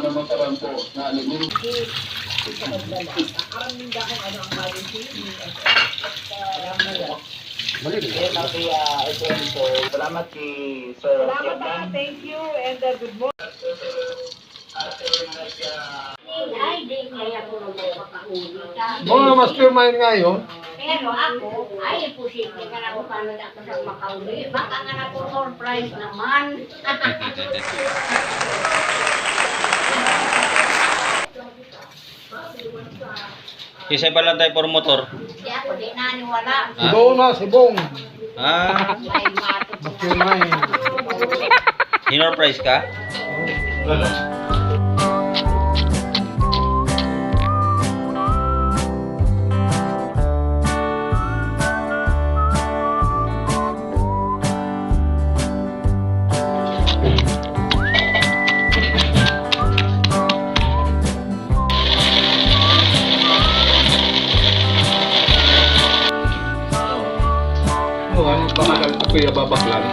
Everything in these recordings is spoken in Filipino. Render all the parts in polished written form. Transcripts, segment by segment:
namataran po na alumin. Salamat kay Sir. Salamat, thank you, and good morning. Ay, di kaya ko magpapakauli ka. Mga mastermind ngayon. Pero ako, ay, posible ka na kung paano ako sa makauli. Baka nga na po surprise naman. Isay pa lang tayo for motor. Hindi ako, di naniwala. Sibong na, sibong. Ah, May matot. Mastermind. hinor price ka? Oh, ano ba ako'y babaklan?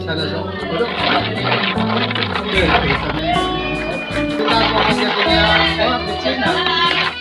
Sana so. Ulo. Okay. Kita ko kasi niya. China.